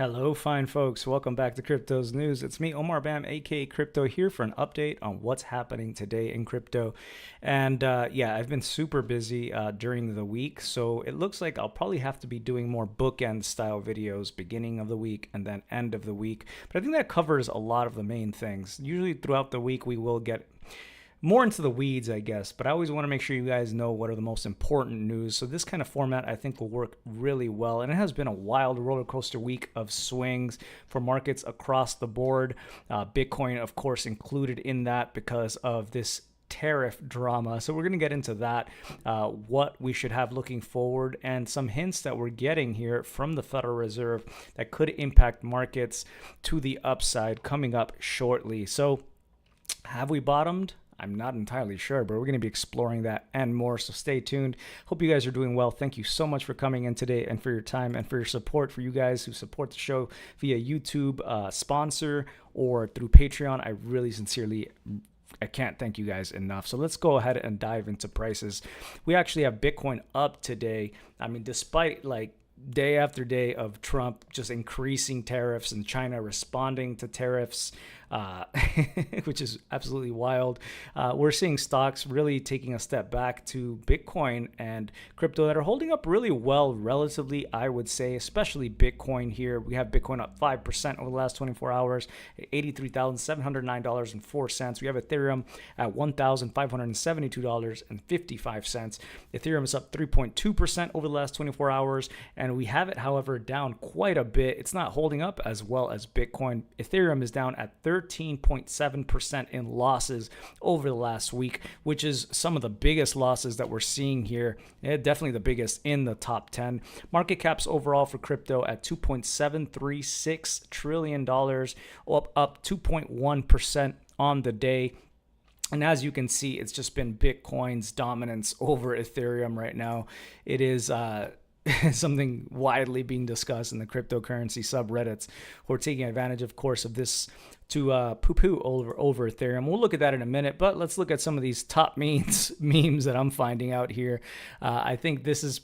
Hello, fine folks. Welcome back to Crypto's News. It's me, Omar Bam, aka Crypto, here for an update on what's happening today in crypto. And yeah, I've been super busy during the week, so it looks like I'll probably have to be doing more bookend style videos, beginning of the week and then end of the week. But I think that covers a lot of the main things. Usually throughout the week, we will get more into the weeds, I guess, but I always want to make sure you guys know what are the most important news. So this kind of format, I think, will work really well. And it has been a wild roller coaster week of swings for markets across the board. Bitcoin, of course, included in that because of this tariff drama. So we're going to get into that, what we should have looking forward, and some hints that we're getting here from the Federal Reserve that could impact markets to the upside coming up shortly. So have we bottomed? I'm not entirely sure, but we're going to be exploring that and more, so stay tuned. Hope you guys are doing well. Thank you so much for coming in today and for your time and for your support. For you guys who support the show via YouTube sponsor or through Patreon, I really sincerely I can't thank you guys enough. So let's go ahead and dive into prices. We actually have Bitcoin up today. I mean, despite like day after day of Trump just increasing tariffs and China responding to tariffs, which is absolutely wild. We're seeing stocks really taking a step back to Bitcoin and crypto that are holding up really well relatively, I would say, especially Bitcoin here. We have Bitcoin up 5% over the last 24 hours at $83,709.04. We have Ethereum at $1,572.55. Ethereum is up 3.2% over the last 24 hours, and we have it, however, down quite a bit. It's not holding up as well as Bitcoin. Ethereum is down at 13.7% in losses over the last week, which is some of the biggest losses that we're seeing here. Definitely the biggest in the top 10. Market caps overall for crypto at $2.736 trillion, up 2.1% on the day. And as you can see, it's just been Bitcoin's dominance over Ethereum right now. It is something widely being discussed in the cryptocurrency subreddits who are taking advantage, of course, of this to poo-poo over Ethereum. We'll look at that in a minute, but let's look at some of these top memes that I'm finding out here. I think this is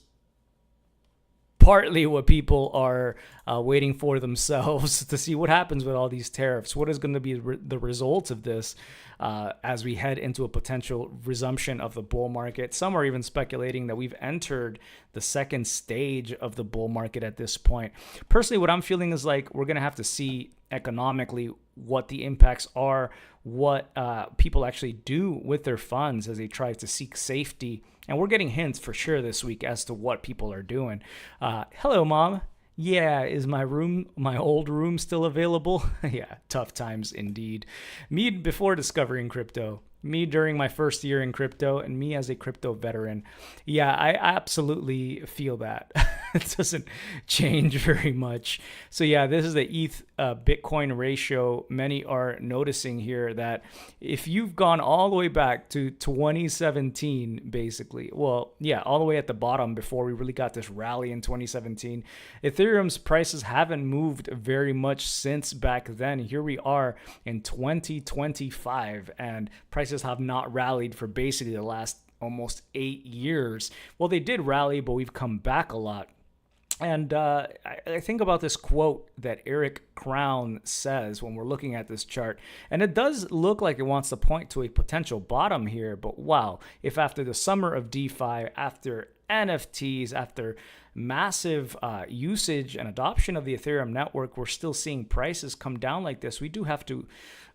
partly what people are waiting for themselves to see what happens with all these tariffs. What is going to be the result of this as we head into a potential resumption of the bull market? Some are even speculating that we've entered the second stage of the bull market at this point. Personally, what I'm feeling is like we're going to have to see economically what the impacts are, what people actually do with their funds as they try to seek safety. And we're getting hints for sure this week as to what people are doing. Hello, Mom. Yeah, is my old room still available? Yeah, tough times indeed. Me before discovering crypto, me during my first year in crypto, and me as a crypto veteran. Yeah, I absolutely feel that. It doesn't change very much. So yeah, this is the ETH Bitcoin ratio. Many are noticing here that if you've gone all the way back to 2017, basically, well, yeah, all the way at the bottom before we really got this rally in 2017, Ethereum's prices haven't moved very much since back then. Here we are in 2025, and prices have not rallied for basically the last almost 8 years. Well, they did rally, but we've come back a lot. And I think about this quote that Eric Crown says when we're looking at this chart, and it does look like it wants to point to a potential bottom here. But wow, if after the summer of DeFi, after NFTs, after massive usage and adoption of the Ethereum network, we're still seeing prices come down like this, we do have to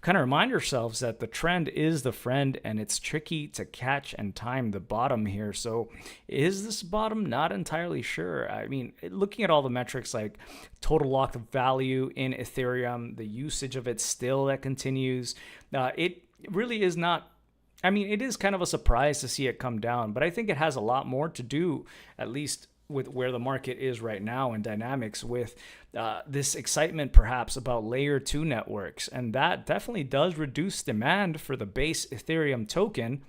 kind of remind ourselves that the trend is the friend, and it's tricky to catch and time the bottom here. So is this bottom? Not entirely sure. I mean, looking at all the metrics like total locked value in Ethereum, the usage of it still that continues, it really is not. I mean, it is kind of a surprise to see it come down, but I think it has a lot more to do, at least with where the market is right now and dynamics, with this excitement perhaps about layer 2 networks. And that definitely does reduce demand for the base Ethereum token.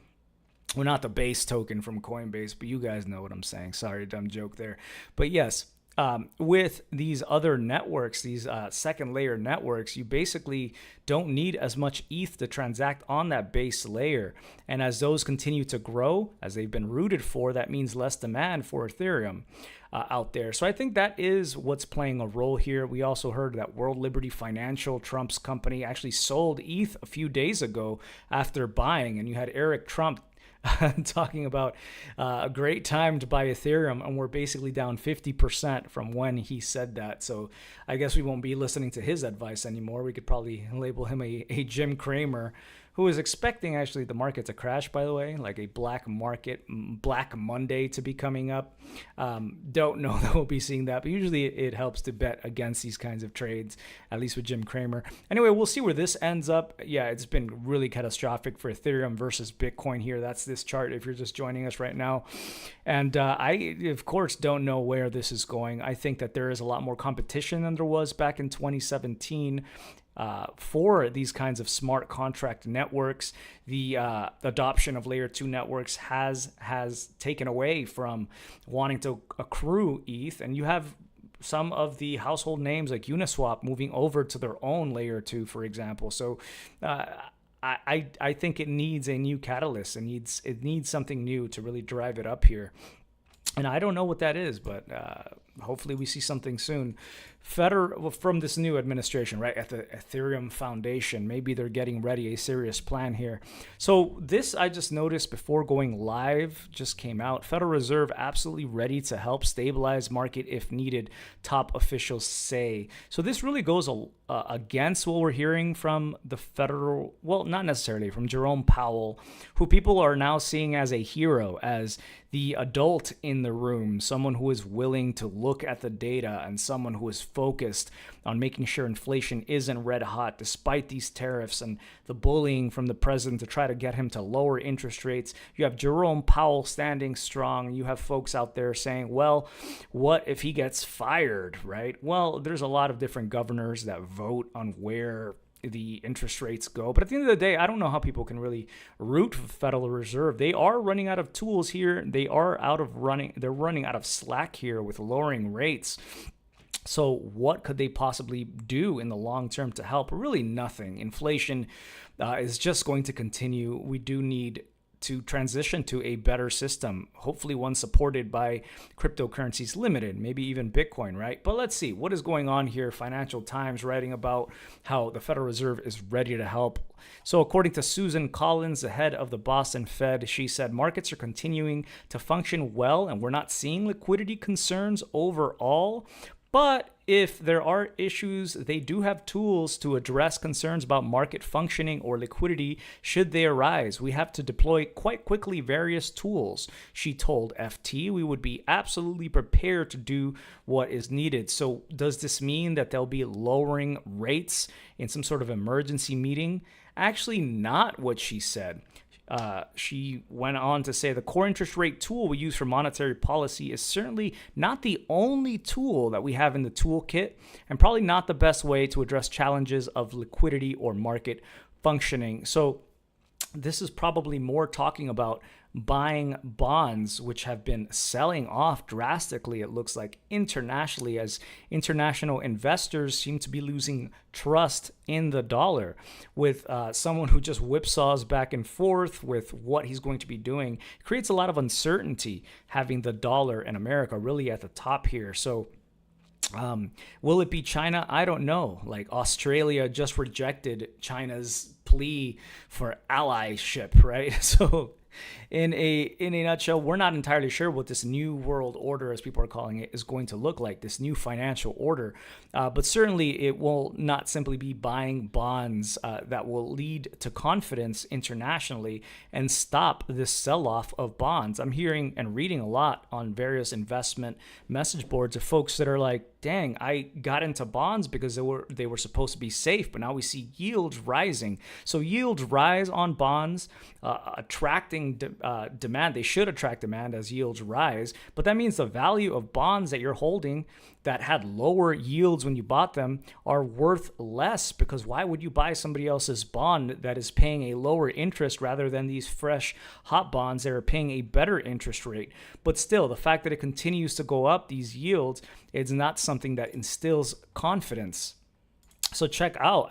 Well, not the base token from Coinbase, but you guys know what I'm saying. Sorry, dumb joke there. But yes, with these other networks, these second layer networks, you basically don't need as much ETH to transact on that base layer. And as those continue to grow, as they've been rooted for, that means less demand for Ethereum out there. So I think that is what's playing a role here. We also heard that World Liberty Financial, Trump's company, actually sold ETH a few days ago after buying. And you had Eric Trump talking about a great time to buy Ethereum, and we're basically down 50% from when he said that. So I guess we won't be listening to his advice anymore. We could probably label him a Jim Cramer, who is expecting actually the market to crash, by the way, like a Black Monday to be coming up. Don't know that we'll be seeing that, but usually it helps to bet against these kinds of trades, at least with Jim Cramer. Anyway, we'll see where this ends up. Yeah, it's been really catastrophic for Ethereum versus Bitcoin here. That's this chart if you're just joining us right now. And I, of course, don't know where this is going. I think that there is a lot more competition than there was back in 2017. For these kinds of smart contract networks. The adoption of layer 2 networks has taken away from wanting to accrue ETH, and you have some of the household names like Uniswap moving over to their own layer 2, for example. So I think it needs a new catalyst. It needs something new to really drive it up here. And I don't know what that is, but hopefully we see something soon. From this new administration, right, at the Ethereum Foundation, maybe they're getting ready, a serious plan here. So this, I just noticed before going live, just came out. Federal Reserve absolutely ready to help stabilize market if needed, top officials say. So this really goes against what we're hearing from the federal, well, not necessarily, from Jerome Powell, who people are now seeing as a hero, as the adult in the room, someone who is willing to look at the data and someone who is focused on making sure inflation isn't red hot despite these tariffs and the bullying from the president to try to get him to lower interest rates. You have Jerome Powell standing strong. You have folks out there saying, well, what if he gets fired, right? Well, there's a lot of different governors that vote on where the interest rates go. But at the end of the day, I don't know how people can really root for the Federal Reserve. They are running out of tools here. They're running out of slack here with lowering rates. So what could they possibly do in the long term to help? Really nothing. Inflation is just going to continue. We do need to transition to a better system, hopefully one supported by cryptocurrencies limited, maybe even Bitcoin, right? But let's see what is going on here. Financial Times writing about how the Federal Reserve is ready to help. So according to Susan Collins, the head of the Boston Fed, she said markets are continuing to function well and we're not seeing liquidity concerns overall. But if there are issues, they do have tools to address concerns about market functioning or liquidity should they arise. We have to deploy quite quickly various tools. She told FT we would be absolutely prepared to do what is needed. So does this mean that they'll be lowering rates in some sort of emergency meeting? Actually, not what she said. She went on to say the core interest rate tool we use for monetary policy is certainly not the only tool that we have in the toolkit, and probably not the best way to address challenges of liquidity or market functioning. So this is probably more talking about buying bonds, which have been selling off drastically, it looks like, internationally, as international investors seem to be losing trust in the dollar. With someone who just whipsaws back and forth with what he's going to be doing, it creates a lot of uncertainty having the dollar in America really at the top here. So will it be China? I don't know. Like, Australia just rejected China's plea for allyship, right? So in a nutshell, we're not entirely sure what this new world order, as people are calling it, is going to look like, this new financial order. But certainly it will not simply be buying bonds that will lead to confidence internationally and stop this sell-off of bonds. I'm hearing and reading a lot on various investment message boards of folks that are like, dang, I got into bonds because they were supposed to be safe, but now we see yields rising. So yields rise on bonds, attracting demand. They should attract demand as yields rise, but that means the value of bonds that you're holding that had lower yields when you bought them are worth less, because why would you buy somebody else's bond that is paying a lower interest rather than these fresh hot bonds that are paying a better interest rate? But still, the fact that it continues to go up, these yields, it's not something that instills confidence. So check out,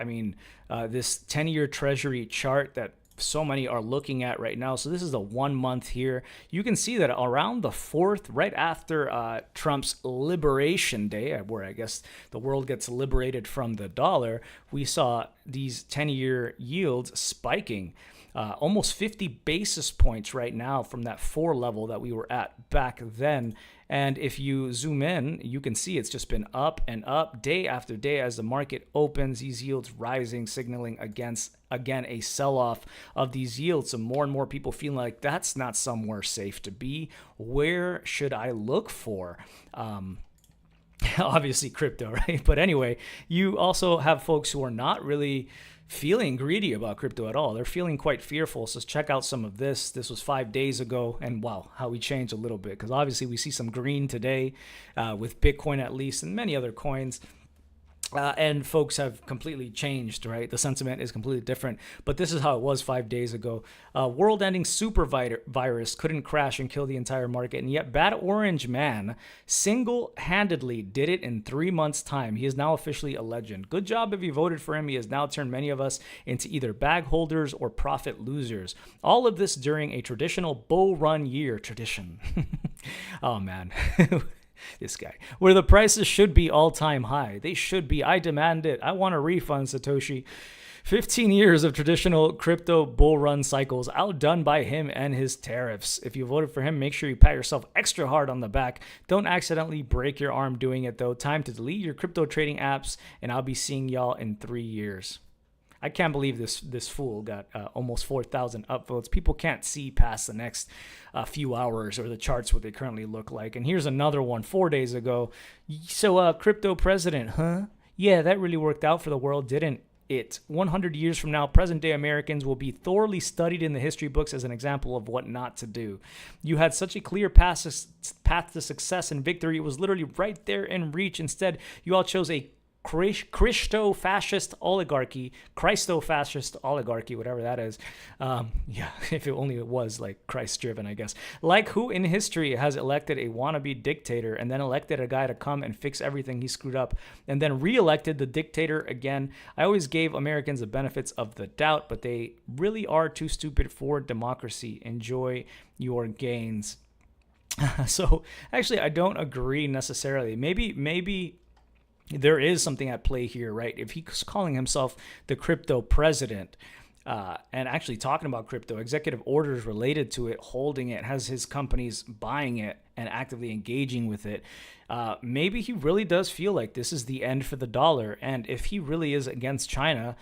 this 10-year treasury chart that so many are looking at right now. So this is the 1 month here. You can see that around the 4th, right after Trump's Liberation Day, where I guess the world gets liberated from the dollar, we saw these 10-year yields spiking. Almost 50 basis points right now from that 4 level that we were at back then. And if you zoom in, you can see it's just been up and up day after day as the market opens, these yields rising, signaling against, again, a sell-off of these yields. So more and more people feeling like that's not somewhere safe to be. Where should I look for? Obviously crypto, right? But anyway, you also have folks who are not really feeling greedy about crypto at all. They're feeling quite fearful. So check out some of this. This was 5 days ago, and wow, how we changed a little bit, because obviously we see some green today with Bitcoin at least, and many other coins. And folks have completely changed, right? The sentiment is completely different. But this is how it was 5 days ago. World-ending super virus couldn't crash and kill the entire market. And yet Bad Orange Man single-handedly did it in 3 months' time. He is now officially a legend. Good job if you voted for him. He has now turned many of us into either bag holders or profit losers. All of this during a traditional bull run year. Tradition. Oh, man. This guy, where the prices should be all-time high. They should be. I demand it. I want a refund, Satoshi. 15 years of traditional crypto bull run cycles outdone by him and his tariffs. If you voted for him, make sure you pat yourself extra hard on the back. Don't accidentally break your arm doing it, though. Time to delete your crypto trading apps, and I'll be seeing y'all in 3 years. I can't believe this fool got almost 4,000 upvotes. People can't see past the next few hours or the charts, what they currently look like. And here's another one 4 days ago. So crypto president, huh? Yeah, that really worked out for the world, didn't it? 100 years from now, present-day Americans will be thoroughly studied in the history books as an example of what not to do. You had such a clear path to success and victory. It was literally right there in reach. Instead, you all chose a Christo-fascist oligarchy, whatever that is. Yeah, if it only was like Christ-driven, I guess. Like who in history has elected a wannabe dictator and then elected a guy to come and fix everything he screwed up and then re-elected the dictator again? I always gave Americans the benefits of the doubt, but they really are too stupid for democracy. Enjoy your gains. So actually, I don't agree necessarily. Maybe there is something at play here, right? If he's calling himself the crypto president and actually talking about crypto, executive orders related to it, holding it, has his companies buying it and actively engaging with it, maybe he really does feel like this is the end for the dollar. And if he really is against China,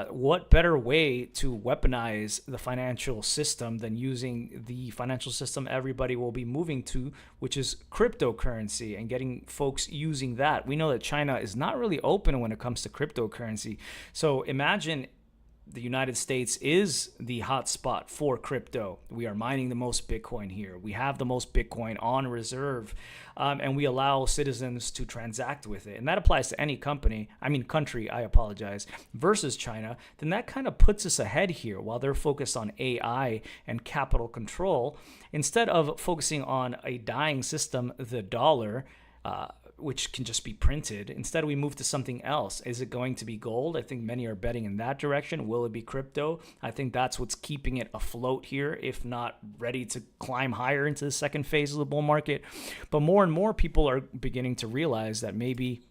what better way to weaponize the financial system than using the financial system everybody will be moving to, which is cryptocurrency, and getting folks using that. We know that China is not really open when it comes to cryptocurrency. So imagine the United States is the hot spot for crypto. We are mining the most Bitcoin here. We have the most Bitcoin on reserve, and we allow citizens to transact with it. And that applies to any country, versus China. Then that kind of puts us ahead here while they're focused on AI and capital control, instead of focusing on a dying system, the dollar, which can just be printed. Instead, we move to something else. Is it going to be gold? I think many are betting in that direction. Will it be crypto? I think that's what's keeping it afloat here, if not ready to climb higher into the second phase of the bull market. But more and more people are beginning to realize that maybe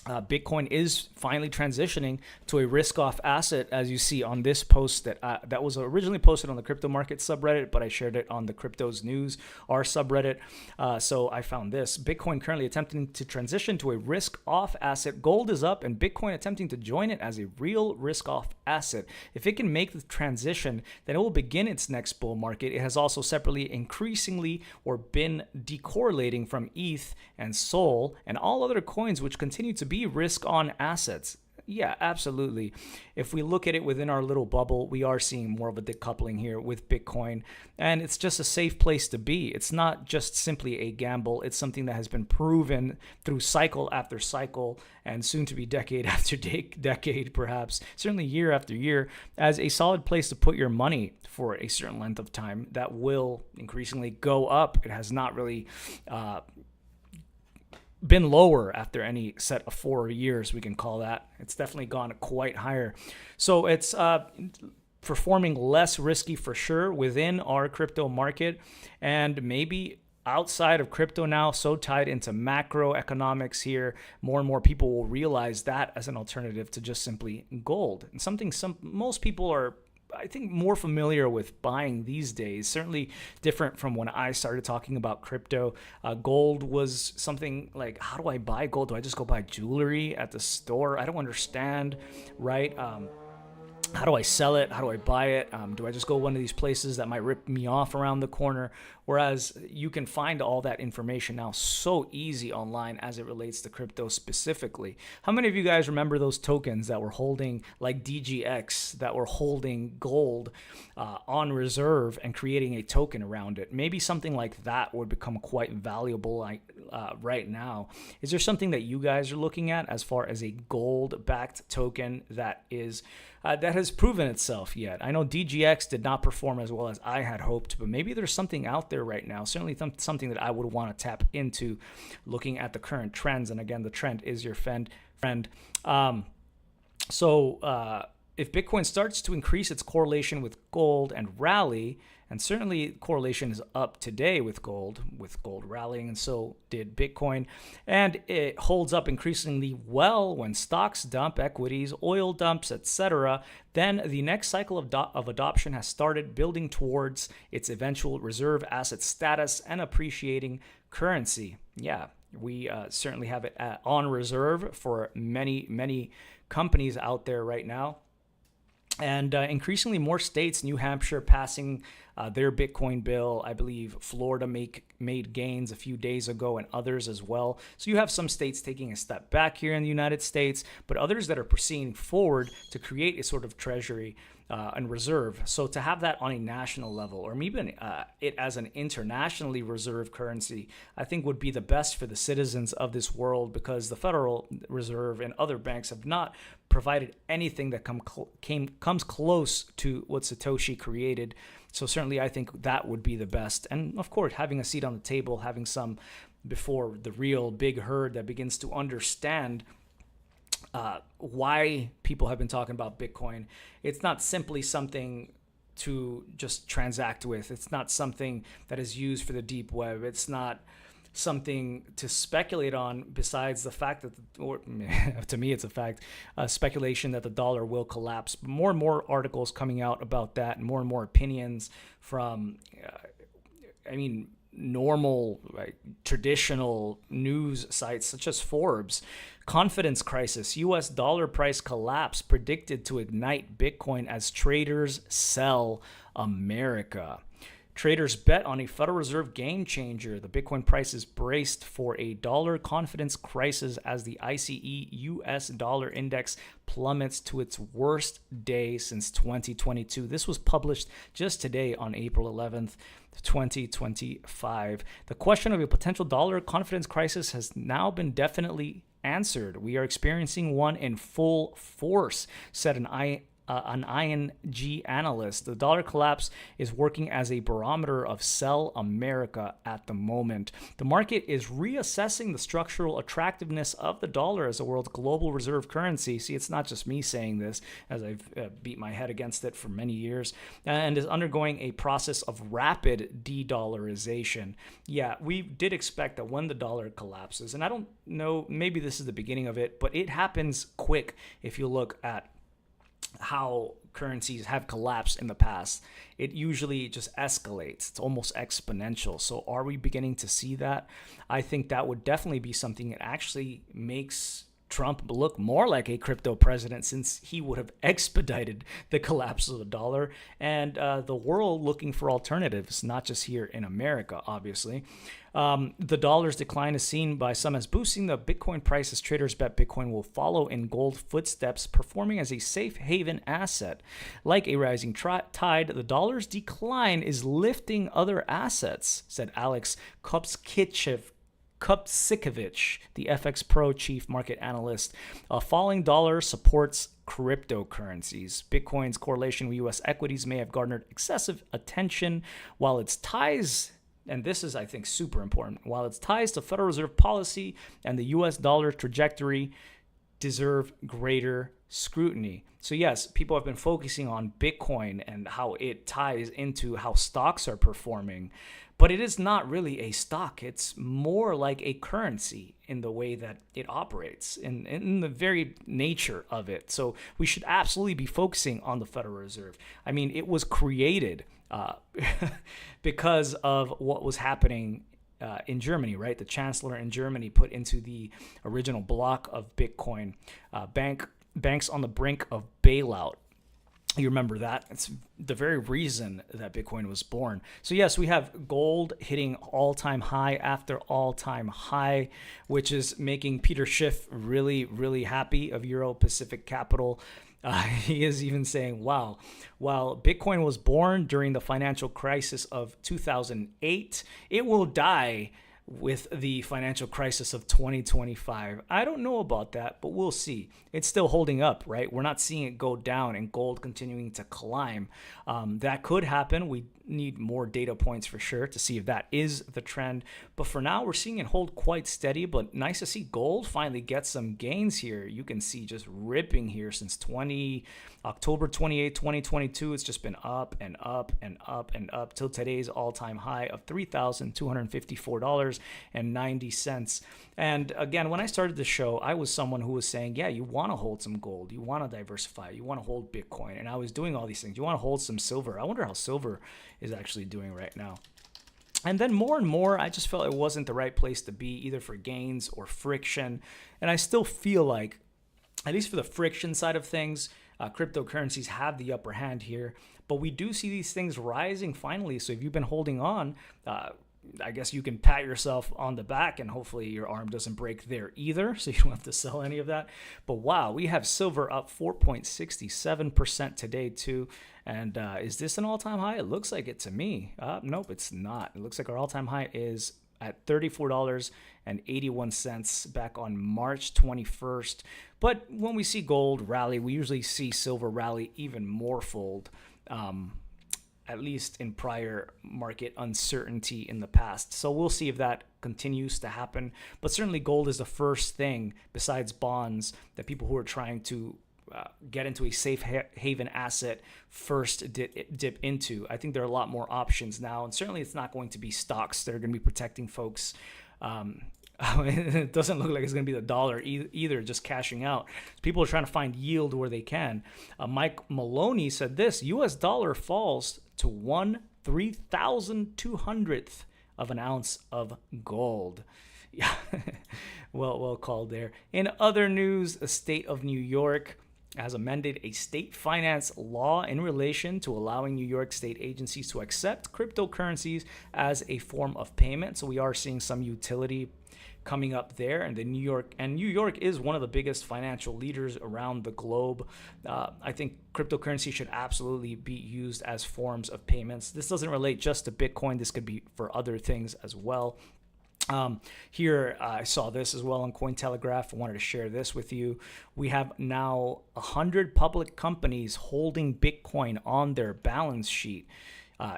Bitcoin is finally transitioning to a risk-off asset, as you see on this post that was originally posted on the Crypto Market subreddit, but I shared it on the Cryptos News, our subreddit. So I found this. Bitcoin currently attempting to transition to a risk-off asset. Gold is up, and Bitcoin attempting to join it as a real risk-off asset. If it can make the transition, then it will begin its next bull market. It has also separately increasingly been decorrelating from ETH and Sol and all other coins which continue to be risk on assets. Yeah, absolutely. If we look at it within our little bubble, we are seeing more of a decoupling here with Bitcoin, and it's just a safe place to be. It's not just simply a gamble. It's something that has been proven through cycle after cycle, and soon to be decade after decade, perhaps, certainly year after year, as a solid place to put your money for a certain length of time that will increasingly go up. It has not really been lower after any set of 4 years, we can call that. It's definitely gone quite higher. So it's performing less risky for sure within our crypto market, and maybe outside of crypto now, so tied into macroeconomics here, more and more people will realize that as an alternative to just simply gold. And something most people are, I think, more familiar with buying these days, certainly different from when I started talking about crypto. Gold was something like, how do I buy gold? Do I just go buy jewelry at the store? I don't understand, right? How do I sell it? How do I buy it? Do I just go one of these places that might rip me off around the corner? Whereas you can find all that information now so easy online as it relates to crypto specifically. How many of you guys remember those tokens that were holding, like DGX, that were holding gold on reserve and creating a token around it? Maybe something like that would become quite valuable right now. Is there something that you guys are looking at as far as a gold-backed token that is that has proven itself yet? I know DGX did not perform as well as I had hoped, but maybe there's something out there right now, certainly something that I would want to tap into looking at the current trends. And again, the trend is your friend. So if Bitcoin starts to increase its correlation with gold and rally, and certainly correlation is up today with gold rallying, and so did Bitcoin. And it holds up increasingly well when stocks dump, equities, oil dumps, etc. Then the next cycle of adoption has started, building towards its eventual reserve asset status and appreciating currency. Yeah, we certainly have it on reserve for many, many companies out there right now. And increasingly more states, New Hampshire passing their Bitcoin bill. I believe Florida made gains a few days ago, and others as well. So you have some states taking a step back here in the United States, but others that are proceeding forward to create a sort of treasury and reserve. So to have that on a national level, or even it as an internationally reserved currency, I think would be the best for the citizens of this world, because the Federal Reserve and other banks have not provided anything that comes close to what Satoshi created. So certainly I think that would be the best. And of course, having a seat on the table, having some before the real big herd that begins to understand why people have been talking about Bitcoin. It's not simply something to just transact with. It's not something that is used for the deep web. It's not something to speculate on, besides the fact that, or to me it's a fact, speculation that the dollar will collapse. More and more articles coming out about that, and more opinions from, normal, traditional news sites such as Forbes. Confidence crisis, U.S. dollar price collapse predicted to ignite Bitcoin as traders sell America. Traders bet on a Federal Reserve game changer. The Bitcoin price is braced for a dollar confidence crisis as the ICE US dollar index plummets to its worst day since 2022. This was published just today on April 11th, 2025. The question of a potential dollar confidence crisis has now been definitely answered. We are experiencing one in full force, said an ING analyst. The dollar collapse is working as a barometer of sell America at the moment. The market is reassessing the structural attractiveness of the dollar as the world's global reserve currency. See, it's not just me saying this, as I've beat my head against it for many years, and is undergoing a process of rapid de-dollarization. Yeah, we did expect that when the dollar collapses, and I don't know, maybe this is the beginning of it, but it happens quick if you look at how currencies have collapsed in the past. It usually just escalates. It's almost exponential. So are we beginning to see that? I think that would definitely be something that actually makes Trump look more like a crypto president, since he would have expedited the collapse of the dollar, and the world looking for alternatives, not just here in America, obviously. The dollar's decline is seen by some as boosting the Bitcoin price, as traders bet Bitcoin will follow in gold footsteps, performing as a safe haven asset. Like a rising tide, the dollar's decline is lifting other assets, said Alex Kopskychev, the FX Pro chief market analyst. A falling dollar supports cryptocurrencies. Bitcoin's correlation with U.S. equities may have garnered excessive attention, while its ties, and this is, I think, super important, while its ties to Federal Reserve policy and the U.S. dollar trajectory deserve greater scrutiny. So yes, people have been focusing on Bitcoin and how it ties into how stocks are performing, but it is not really a stock. It's more like a currency in the way that it operates, in the very nature of it. So we should absolutely be focusing on the Federal Reserve. I mean, it was created because of what was happening in Germany, right? The chancellor in Germany put into the original block of Bitcoin banks on the brink of bailout. You remember that? It's the very reason that Bitcoin was born. So yes, we have gold hitting all-time high after all-time high, which is making Peter Schiff really, really happy of Euro Pacific Capital. He is even saying, wow, while Bitcoin was born during the financial crisis of 2008, it will die with the financial crisis of 2025. I don't know about that, but we'll see. It's still holding up, right? We're not seeing it go down and gold continuing to climb. That could happen. We need more data points for sure to see if that is the trend. But for now, we're seeing it hold quite steady, but nice to see gold finally get some gains here. You can see just ripping here since October 28, 2022. It's just been up and up and up and up till today's all-time high of $3,254.90. And again, when I started the show, I was someone who was saying, yeah, you want to hold some gold, you want to diversify, you want to hold Bitcoin. And I was doing all these things. You want to hold some silver. I wonder how silver is actually doing right now. And then more and more, I just felt it wasn't the right place to be, either for gains or friction. And I still feel like, at least for the friction side of things, cryptocurrencies have the upper hand here. But we do see these things rising finally. So if you've been holding on, I guess you can pat yourself on the back, and hopefully your arm doesn't break there either, so you don't have to sell any of that. But wow, we have silver up 4.67% today too. And is this an all-time high? It looks like it to me. Nope, it's not. It looks like our all-time high is at $34.81 back on March 21st. But when we see gold rally, we usually see silver rally even more fold. At least in prior market uncertainty in the past. So we'll see if that continues to happen. But certainly gold is the first thing besides bonds that people who are trying to get into a safe haven asset first dip into. I think there are a lot more options now. And certainly it's not going to be stocks that are going to be protecting folks. It doesn't look like it's going to be the dollar either, just cashing out. People are trying to find yield where they can. Mike Maloney said this: U.S. dollar falls to 1/3,200th of an ounce of gold. Yeah, well called there. In other news, the state of New York has amended a state finance law in relation to allowing New York state agencies to accept cryptocurrencies as a form of payment. So we are seeing some utility coming up there, and New York is one of the biggest financial leaders around the globe. I think cryptocurrency should absolutely be used as forms of payments. This doesn't relate just to Bitcoin. This could be for other things as well. Here, I saw this as well on Cointelegraph. I wanted to share this with you. We have now 100 public companies holding Bitcoin on their balance sheet.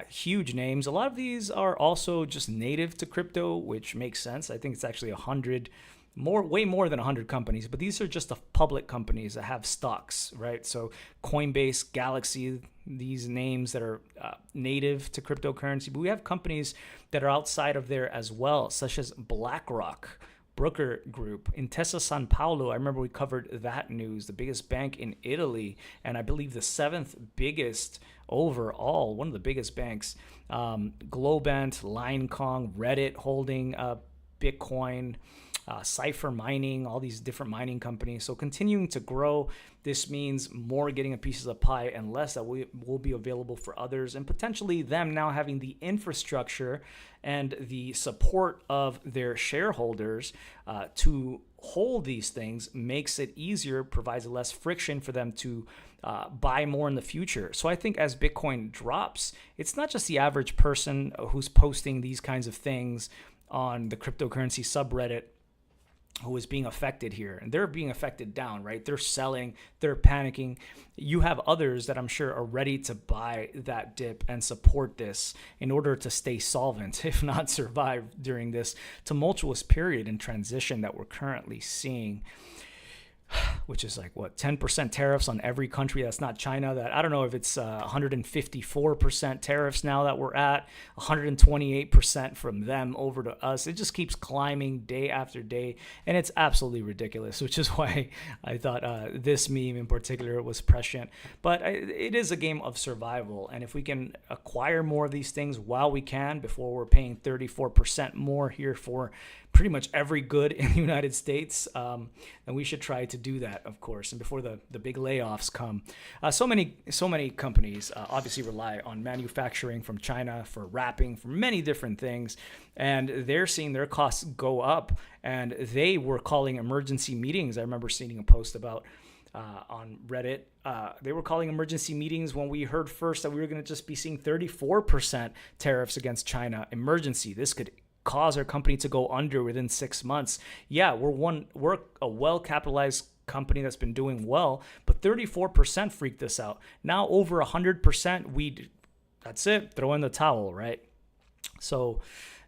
Huge names. A lot of these are also just native to crypto, which makes sense. I think it's actually 100 way more than 100 companies, but these are just the public companies that have stocks, right? So Coinbase, Galaxy, these names that are native to cryptocurrency, but we have companies that are outside of there as well, such as BlackRock, Brooker Group, Intesa Sanpaolo. I remember we covered that news, the biggest bank in Italy, and I believe the 7th biggest overall, one of the biggest banks. Globant, Linekong, Reddit holding Bitcoin. Cypher mining, all these different mining companies. So continuing to grow, this means more getting a piece of the pie and less that will be available for others, and potentially them now having the infrastructure and the support of their shareholders to hold these things makes it easier, provides less friction for them to buy more in the future. So I think as Bitcoin drops, it's not just the average person who's posting these kinds of things on the cryptocurrency subreddit who is being affected here, and they're being affected down, right? They're selling, they're panicking. You have others that I'm sure are ready to buy that dip and support this in order to stay solvent, if not survive during this tumultuous period and transition that we're currently seeing, which is like what, 10% tariffs on every country that's not China. That I don't know if it's 154% tariffs now that we're at, 128% from them over to us. It just keeps climbing day after day, and it's absolutely ridiculous, which is why I thought this meme in particular was prescient. But it is a game of survival, and if we can acquire more of these things while we can, before we're paying 34% more here for pretty much every good in the United States, then we should try to do that, of course, and before the big layoffs come. So many companies obviously rely on manufacturing from China for wrapping, for many different things, and they're seeing their costs go up, and they were calling emergency meetings. I remember seeing a post about on Reddit. They were calling emergency meetings when we heard first that we were going to just be seeing 34% tariffs against China. Emergency. This could cause our company to go under within 6 months. Yeah, we're a well-capitalized company that's been doing well, but 34% freaked us out. Now over 100%, that's it, throw in the towel, right? So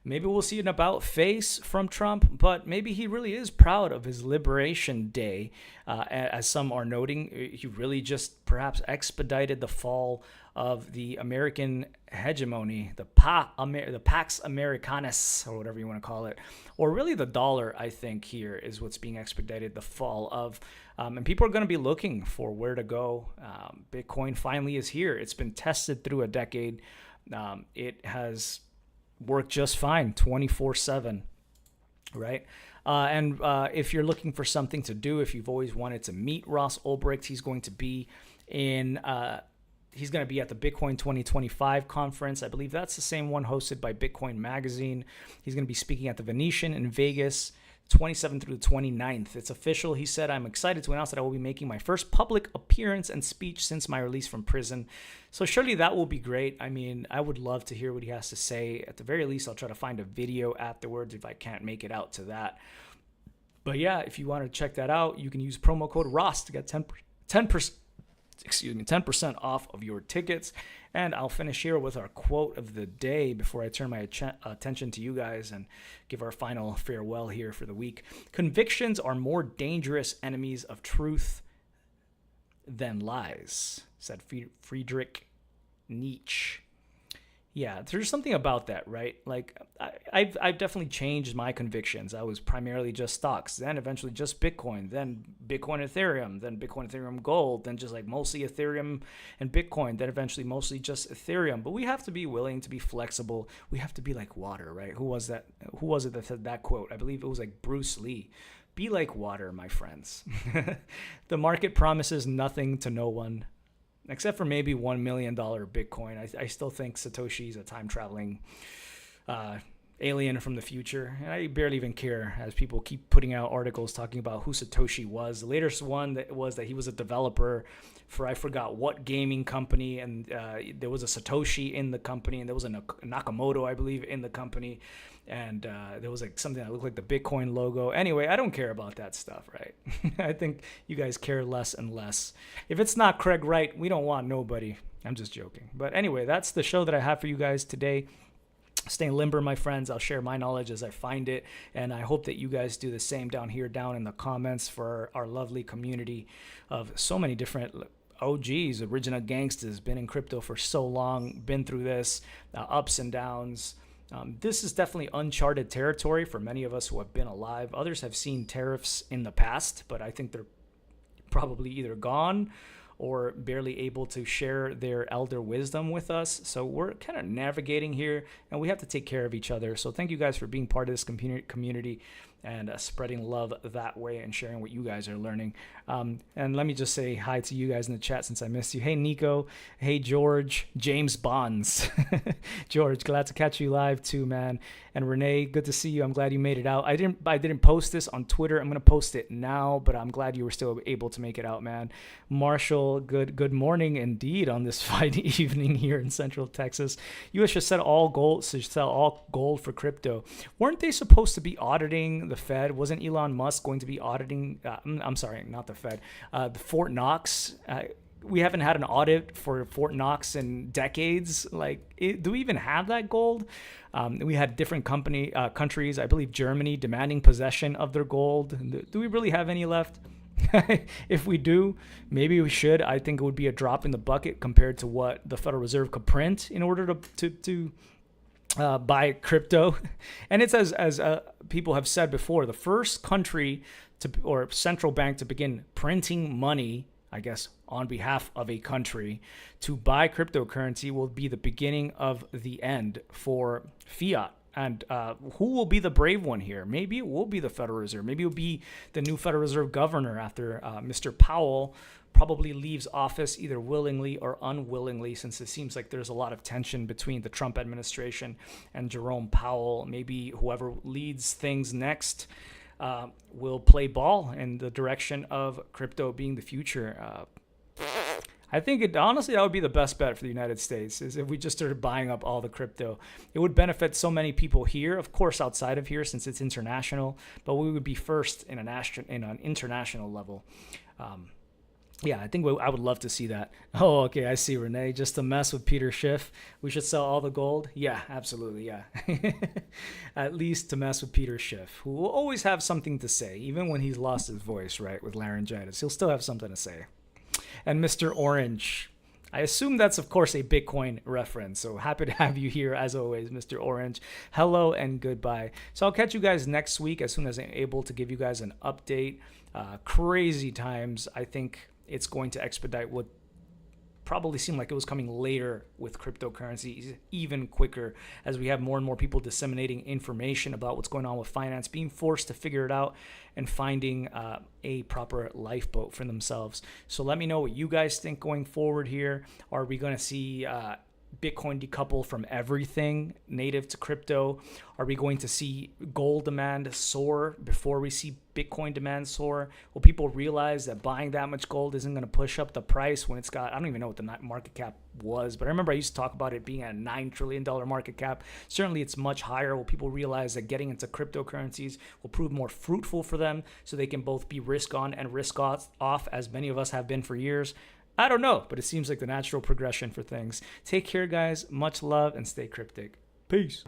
maybe we'll see an about face from Trump, but maybe he really is proud of his Liberation Day. As some are noting, he really just perhaps expedited the fall of the American hegemony, the Pax Americanus, or whatever you want to call it, or really the dollar, I think here is what's being expedited, the fall of, and people are going to be looking for where to go. Bitcoin finally is here. It's been tested through a decade. It has worked just fine 24/7, right? And if you're looking for something to do, if you've always wanted to meet Ross Ulbricht, he's going to be at the Bitcoin 2025 conference. I believe that's the same one hosted by Bitcoin Magazine. He's going to be speaking at the Venetian in Vegas, 27th through the 29th. It's official. He said, "I'm excited to announce that I will be making my first public appearance and speech since my release from prison." So surely that will be great. I mean, I would love to hear what he has to say. At the very least, I'll try to find a video afterwards if I can't make it out to that. But yeah, if you want to check that out, you can use promo code ROSS to get 10% off of your tickets. And I'll finish here with our quote of the day before I turn my attention to you guys and give our final farewell here for the week. "Convictions are more dangerous enemies of truth than lies," said Friedrich Nietzsche. Yeah, there's something about that, right? Like, I've definitely changed my convictions. I was primarily just stocks, then eventually just Bitcoin, then Bitcoin Ethereum, then Bitcoin Ethereum Gold, then just like mostly Ethereum and Bitcoin, then eventually mostly just Ethereum. But we have to be willing to be flexible. We have to be like water, right? Who was it that said that quote? I believe it was like Bruce Lee. Be like water, my friends. The market promises nothing to no one, except for maybe $1 million Bitcoin. I still think Satoshi is a time-traveling alien from the future. And I barely even care as people keep putting out articles talking about who Satoshi was. The latest one was that he was a developer for I forgot what gaming company, and there was a Satoshi in the company, and there was a Nakamoto, I believe, in the company. And there was like something that looked like the Bitcoin logo. Anyway, I don't care about that stuff, right? I think you guys care less and less. If it's not Craig Wright, we don't want nobody. I'm just joking. But anyway, that's the show that I have for you guys today. Stay limber, my friends. I'll share my knowledge as I find it. And I hope that you guys do the same down in the comments for our lovely community of so many different OGs, original gangsters, been in crypto for so long, been through this, ups and downs. This is definitely uncharted territory for many of us who have been alive. Others have seen tariffs in the past, but I think they're probably either gone or barely able to share their elder wisdom with us. So we're kind of navigating here, and we have to take care of each other. So thank you guys for being part of this community. and spreading love that way and sharing what you guys are learning. And let me just say hi to you guys in the chat since I missed you. Hey, Nico. Hey, George. James Bonds. George, glad to catch you live too, man. And Renee, good to see you. I'm glad you made it out. I didn't post this on Twitter. I'm going to post it now, but I'm glad you were still able to make it out, man. Marshall, good morning indeed on this fine evening here in Central Texas. U.S. should sell all gold for crypto. Weren't they supposed to be auditing the Fed? Wasn't Elon Musk going to be auditing? I'm sorry, not the Fed. The Fort Knox. We haven't had an audit for Fort Knox in decades. Do we even have that gold? We had different countries, I believe Germany, demanding possession of their gold. Do we really have any left? If we do, maybe we should. I think it would be a drop in the bucket compared to what the Federal Reserve could print in order to buy crypto. And it's as people have said before, the first country or central bank to begin printing money, I guess, on behalf of a country to buy cryptocurrency will be the beginning of the end for fiat. And who will be the brave one here? Maybe it will be the Federal Reserve. Maybe it will be the new Federal Reserve governor after Mr. Powell probably leaves office either willingly or unwillingly, since it seems like there's a lot of tension between the Trump administration and Jerome Powell. Maybe whoever leads things next will play ball in the direction of crypto being the future. I think honestly, that would be the best bet for the United States, is if we just started buying up all the crypto. It would benefit so many people here, of course, outside of here, since it's international, but we would be first in an international level. Yeah, I think I would love to see that. Oh, okay, I see, Renee. Just to mess with Peter Schiff, we should sell all the gold? Yeah, absolutely, yeah. At least to mess with Peter Schiff, who will always have something to say, even when he's lost his voice, right, with laryngitis. He'll still have something to say. And Mr. Orange, I assume that's, of course, a Bitcoin reference. So happy to have you here, as always, Mr. Orange. Hello and goodbye. So I'll catch you guys next week as soon as I'm able to give you guys an update. Crazy times. I think it's going to expedite what probably seemed like it was coming later with cryptocurrencies, even quicker, as we have more and more people disseminating information about what's going on with finance, being forced to figure it out and finding a proper lifeboat for themselves. So let me know what you guys think going forward here. Are we going to see Bitcoin decouple from everything native to crypto? Are we going to see gold demand soar before we see Bitcoin demand soar? Will people realize that buying that much gold isn't going to push up the price when it's got, I don't even know what the market cap was, but I remember I used to talk about it being at a $9 trillion market cap. Certainly it's much higher. Will people realize that getting into cryptocurrencies will prove more fruitful for them so they can both be risk on and risk off, as many of us have been for years? I don't know, but it seems like the natural progression for things. Take care, guys. Much love and stay cryptic. Peace.